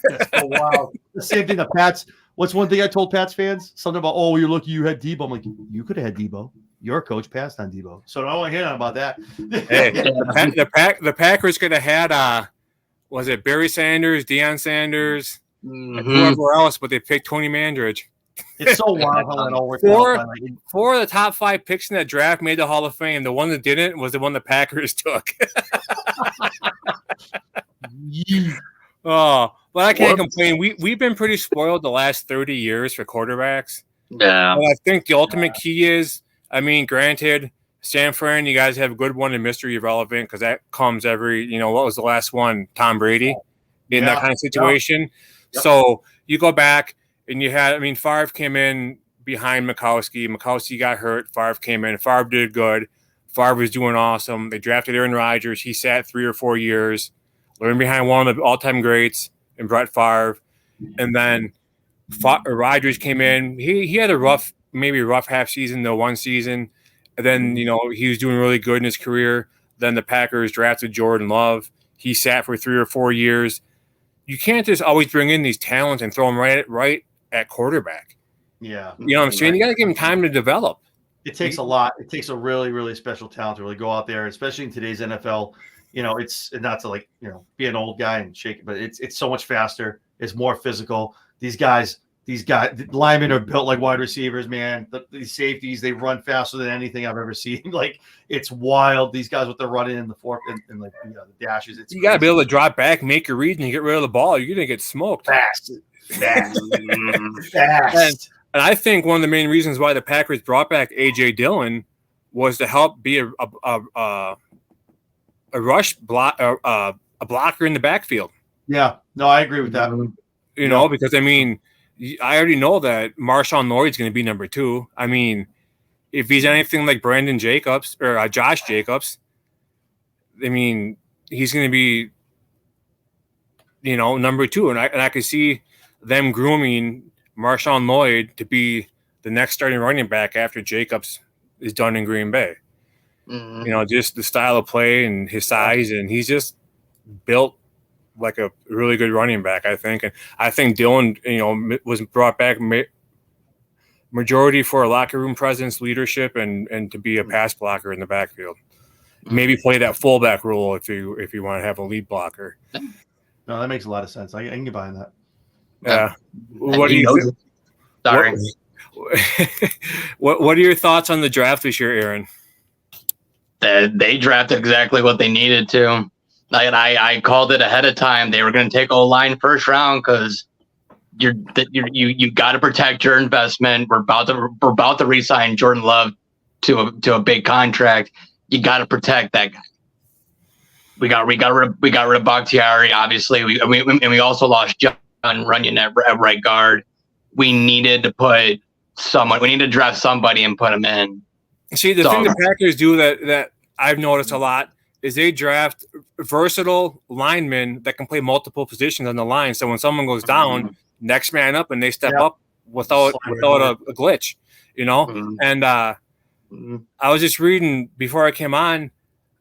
That's so wild. The same thing that Pats. What's one thing I told Pats fans? Something about, oh, you're lucky you had Debo. I'm like, you could have had Debo. Your coach passed on Debo. So I don't want to hear about that. Hey, the Packers could have had was it Barry Sanders, Deion Sanders, and whoever else, but they picked Tony Mandridge. It's so wild how that all worked out. Four of the top 5 picks in that draft made the Hall of Fame. The one that didn't was the one the Packers took. Oh, but I can't complain. We've been pretty spoiled the last 30 years for quarterbacks. Yeah. But I think the ultimate key is, I mean, granted, San Fran, you guys have a good one in mystery irrelevant because that comes every, what was the last one? Tom Brady in that kind of situation. Yep. So you go back and you had, Favre came in behind Mikowski. Mikowski got hurt. Favre came in. Favre did good. Favre was doing awesome. They drafted Aaron Rodgers. He sat 3 or 4 years, learned behind one of the all-time greats in Brett Favre. And then Rodgers came in. He had a rough half season, though, one season. And then, he was doing really good in his career. Then the Packers drafted Jordan Love. He sat for 3 or 4 years. You can't just always bring in these talents and throw them right at quarterback. Yeah. You know what I'm saying? You got to give them time to develop. It takes a lot. It takes a really, really special talent to really go out there, especially in today's NFL. It's not to be an old guy and shake it, but it's so much faster. It's more physical. These guys, the linemen are built like wide receivers, man. These safeties, they run faster than anything I've ever seen. It's wild. These guys with the running in the fork and the dashes. You got to be able to drop back, make your read, and get rid of the ball. You're going to get smoked. Fast. And I think one of the main reasons why the Packers brought back A.J. Dillon was to help be a rush block, a blocker in the backfield. Yeah, no, I agree with that. Because I already know that Marshawn Lloyd's going to be number 2. If he's anything like Brandon Jacobs or Josh Jacobs, he's going to be, number 2. And I could see them grooming Marshawn Lloyd to be the next starting running back after Jacobs is done in Green Bay. Mm-hmm. Just the style of play and his size, and he's just built like a really good running back, I think. And I think Dillon, was brought back majority for a locker room presence, leadership, and to be a pass blocker in the backfield. Maybe play that fullback role if you want to have a lead blocker. No, that makes a lot of sense. I can get behind that. Yeah. What do you think? Sorry. What are your thoughts on the draft this year, Aaron? They drafted exactly what they needed to. I called it ahead of time. They were going to take O-line first round because you got to protect your investment. We're about to re-sign Jordan Love to a big contract. You got to protect that guy. We got rid of Bakhtiari, obviously. We also lost John Runyon at right guard. We needed to put someone. We need to draft somebody and put him in. See, the thing the Packers do that I've noticed a lot is they draft versatile linemen that can play multiple positions on the line. So when someone goes down, next man up, and they step up without a glitch, And I was just reading before I came on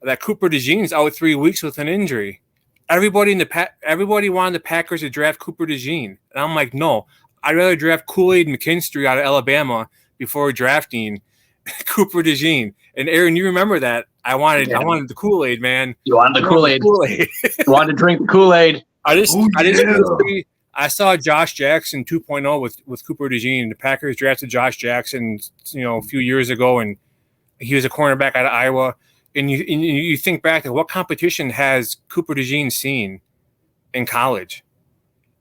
that Cooper DeJean's out 3 weeks with an injury. Everybody wanted the Packers to draft Cooper DeJean, and I'm like, no, I'd rather draft Kool-Aid McKinstry out of Alabama before drafting Cooper DeJean. And Aaron, you remember that? I wanted the Kool-Aid, man. You wanted the Kool-Aid. You wanted to drink the Kool-Aid. I saw Josh Jackson 2.0 with Cooper DeJean. The Packers drafted Josh Jackson, a few years ago, and he was a cornerback out of Iowa. And you think back to what competition has Cooper DeJean seen in college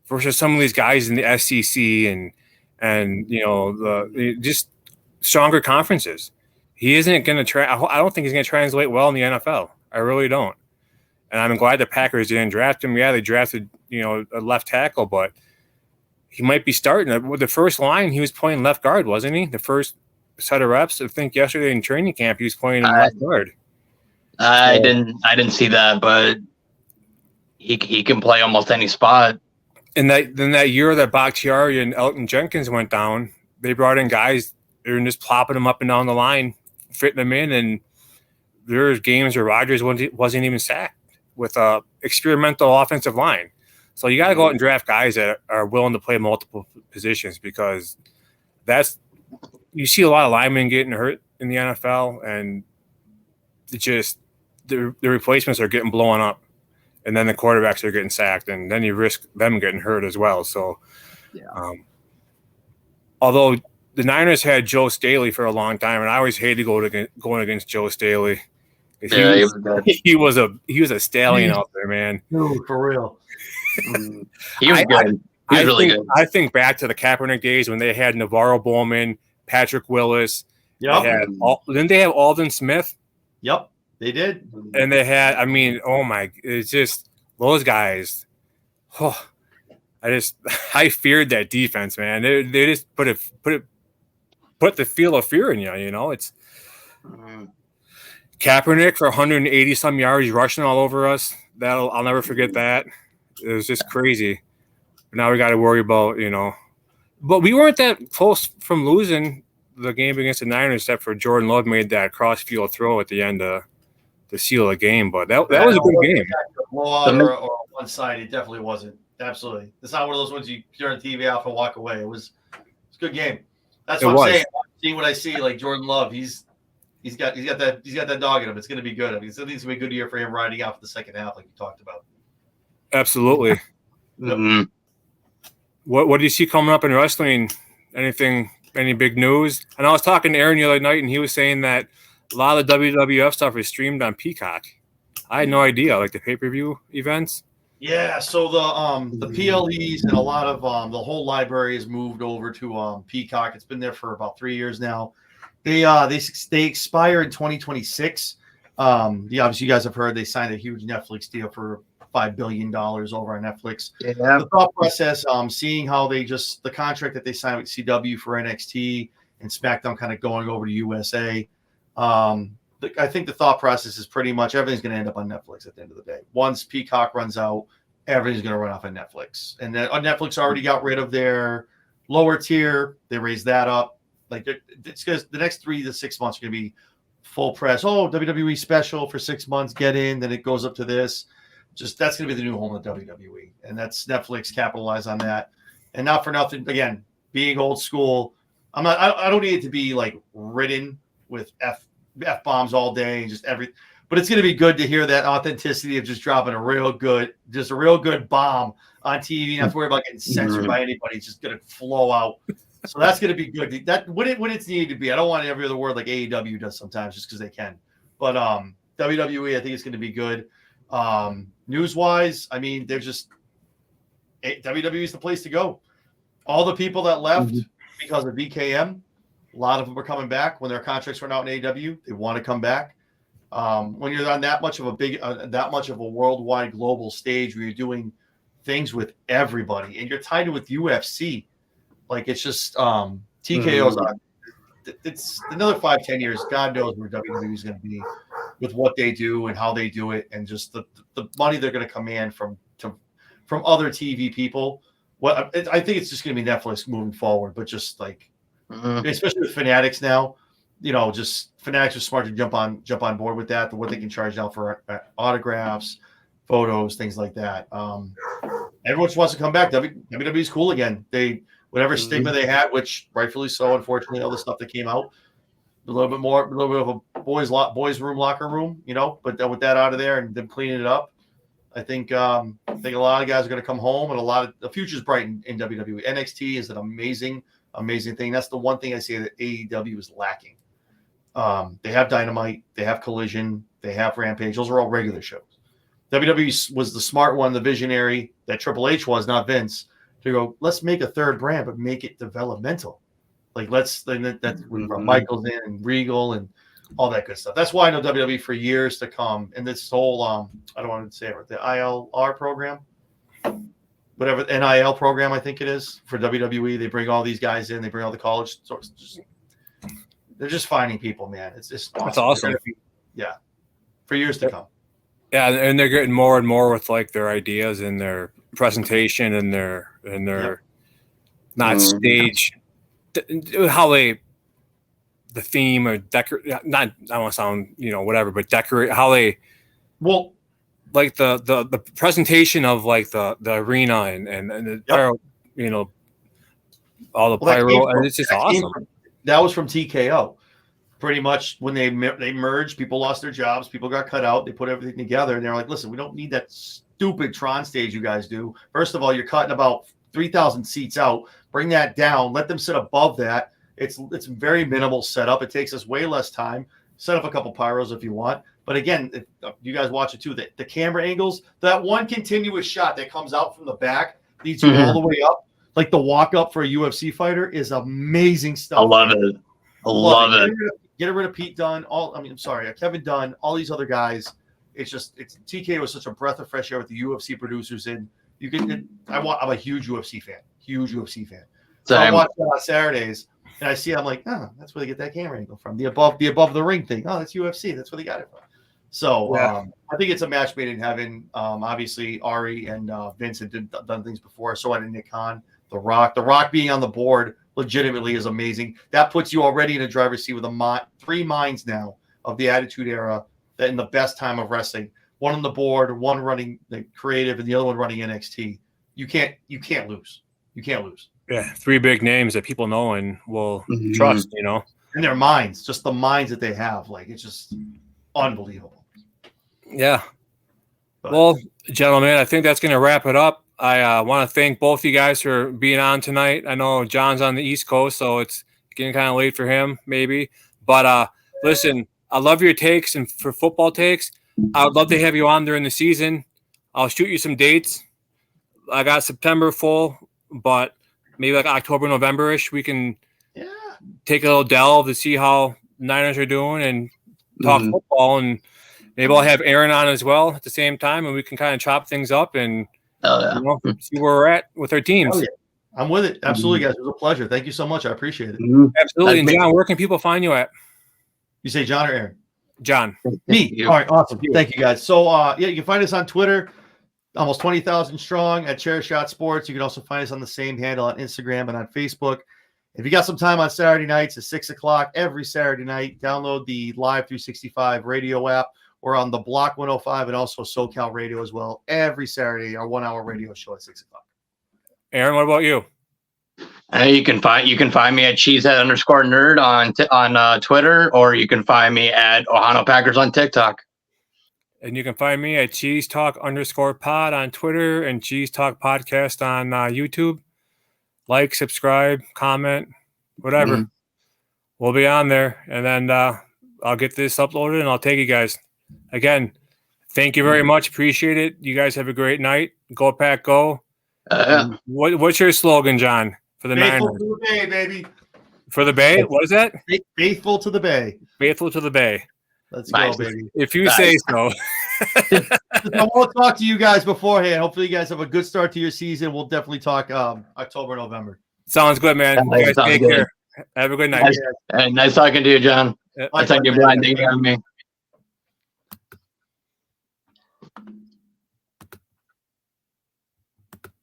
versus some of these guys in the SEC and the just stronger conferences. He isn't going to I don't think he's going to translate well in the NFL. I really don't. And I'm glad the Packers didn't draft him. Yeah, they drafted a left tackle, but he might be starting with the first line. He was playing left guard, wasn't he? The first set of reps. I think yesterday in training camp he was playing in left guard. I didn't see that, but he can play almost any spot. And that year that Bakhtiari and Elton Jenkins went down, they brought in guys and just plopping them up and down the line, fitting them in. And there's games where Rodgers wasn't even sacked with a experimental offensive line. So you got to go out and draft guys that are willing to play multiple positions, because you see a lot of linemen getting hurt in the NFL, and it just the replacements are getting blown up, and then the quarterbacks are getting sacked, and then you risk them getting hurt as well. So, although the Niners had Joe Staley for a long time, and I always hated going against Joe Staley. He was a stallion out there, man. Dude, for real. He was good. He was really good. I think back to the Kaepernick days when they had Navarro Bowman, Patrick Willis. Yep. Didn't they have Alden Smith? Yep, they did. And they had, it's just those guys. Oh, I feared that defense, man. They just put the feel of fear in you. You know, it's Kaepernick for 180 some yards rushing all over us. I'll never forget that. It was just crazy. But now we got to worry about, but we weren't that close from losing the game against the Niners, except for Jordan Love made that cross-field throw at the end to seal the game. But that was a good game. Blowout or one side, it definitely wasn't. Absolutely, it's not one of those ones you turn the TV off and walk away. It's a good game. That's what I'm saying. Seeing what I see, like Jordan Love, he's got that dog in him. It's going to be good. I mean, it's going to be a good year for him riding out for the second half, like you talked about. Absolutely. Mm-hmm. What do you see coming up in wrestling? Any big news? And I was talking to Aaron the other night, and he was saying that a lot of the WWF stuff is streamed on Peacock. I had no idea, like the pay-per-view events. Yeah, so the PLEs and a lot of the whole library has moved over to Peacock. It's been there for about 3 years now. They expire in 2026. Obviously, you guys have heard they signed a huge Netflix deal for $5 billion over on Netflix. Yeah. The thought process, seeing how the contract that they signed with CW for NXT and SmackDown kind of going over to USA. I think the thought process is pretty much everything's going to end up on Netflix at the end of the day. Once Peacock runs out, everything's going to run off on Netflix. And then Netflix already got rid of their lower tier. They raised that up. Like it's because the next 3 to 6 months are going to be full press. Oh, WWE special for 6 months. Get in. Then it goes up to this. That's going to be the new home of WWE. And that's Netflix capitalize on that. And not for nothing, again, being old school, I don't need it to be like ridden with F bombs all day and just but it's going to be good to hear that authenticity of just dropping a real good bomb on TV. Not to worry about getting censored by anybody. It's just going to flow out. So that's going to be good. That when it's needed to be. I don't want every other word like AEW does sometimes just because they can. But WWE, I think it's going to be good. News wise, I mean, they're just WWE is the place to go. All the people that left because of BKM, a lot of them are coming back when their contracts run out in AEW. They want to come back. When you're on that much of a worldwide global stage where you're doing things with everybody and you're tied in with UFC, like it's just TKO's on. It's another 5-10 years. God knows where WWE is going to be with what they do and how they do it, and just the money they're going to command from other TV people. I think it's just going to be Netflix moving forward, but just like. Especially with Fanatics now, just Fanatics are smart to jump on board with that. What they can charge now for autographs, photos, things like that. Everyone just wants to come back. WWE's cool again. Whatever stigma they had, which rightfully so, unfortunately, all the stuff that came out, a little bit of a boys room, locker room, but with that out of there and them cleaning it up, I think a lot of guys are going to come home, and the future's bright in WWE. NXT is an amazing thing. That's the one thing I say that AEW is lacking. They have Dynamite, they have Collision, they have Rampage. Those are all regular shows. WWE was the smart one, the visionary that Triple H was, not Vince, to go, let's make a third brand, but make it developmental. Like that's when Michaels in and Regal and all that good stuff. That's why I know WWE for years to come. And this whole I don't want to say it, the ILR program. Whatever NIL program I think it is for WWE, they bring all these guys in. They bring all the college. They're just finding people, man. It's just That's awesome. Yeah, for years to come. Yeah, and they're getting more and more with like their ideas and their presentation and their not stage how they the theme or decorate. Not I don't want to sound whatever, but decorate how they like the presentation of like the arena and the pyro, all the pyro, and it's just awesome. That was from TKO. Pretty much when they merged, people lost their jobs, people got cut out, they put everything together, and they're like, listen, we don't need that stupid Tron stage you guys do. First of all, you're cutting about 3,000 seats out. Bring that down. Let them sit above that. It's very minimal setup. It takes us way less time. Set up a couple pyros if you want. But again, you guys watch it too. The camera angles, that one continuous shot that comes out from the back leads you all the way up. Like the walk up for a UFC fighter is amazing stuff. I love it. I love it. Get rid of Pete Dunne. Kevin Dunn. All these other guys. It's TK was such a breath of fresh air with the UFC producers. And I'm a huge UFC fan. Huge UFC fan. So I watch it on Saturdays, and I see. I'm like, that's where they get that camera angle from. The above the ring thing. Oh, that's UFC. That's where they got it from. So I think it's a match made in heaven. Obviously, Ari and Vince had done things before. So I did Nick Khan, The Rock being on the board legitimately is amazing. That puts you already in a driver's seat with three minds now of the Attitude Era that in the best time of wrestling. One on the board, one running the creative, and the other one running NXT. You can't lose. You can't lose. Yeah, three big names that people know and will trust. And their minds, just the minds that they have, like it's just unbelievable. Yeah. Well, gentlemen, I think that's going to wrap it up. I want to thank both you guys for being on tonight. I know John's on the East Coast, so it's getting kind of late for him, maybe. But listen, I love your takes, and for football takes, I would love to have you on during the season. I'll shoot you some dates. I got September full, but maybe like October, November-ish, we can take a little delve to see how Niners are doing and talk football. And maybe I'll have Aaron on as well at the same time, and we can kind of chop things up and see where we're at with our teams. Oh, yeah. I'm with it. Absolutely, guys. It was a pleasure. Thank you so much. I appreciate it. Absolutely. And John, where can people find you at? You say John or Aaron? John. Me. All right. Awesome. Thank you, guys. So, you can find us on Twitter, almost 20,000 strong at Chair Shot Sports. You can also find us on the same handle on Instagram and on Facebook. If you got some time on Saturday nights at 6 o'clock every Saturday night, download the Live 365 radio app. We're on the Block 105 and also SoCal Radio as well. Every Saturday, our 1 hour radio show at 6 o'clock. Aaron, what about you? You can find me at cheesehead_nerd on Twitter, or you can find me at Ohio Packers on TikTok. And you can find me at Cheese Talk _pod on Twitter and Cheese Talk Podcast on YouTube. Like, subscribe, comment, whatever. We'll be on there. And then I'll get this uploaded and I'll take you guys. Again, thank you very much. Appreciate it. You guys have a great night. Go Pack, go. What's your slogan, John, for the Niners? Faithful to the Bay, baby. For the Bay? What is that? Faithful to the Bay. Faithful to the Bay. Let's go, baby. If you say so. I won't talk to you guys beforehand. Hopefully you guys have a good start to your season. We'll definitely talk October, November. Sounds good, man. You guys take care. Have a good night. Nice talking to you, John. Nice talking to you, Brian. Thank you for having me.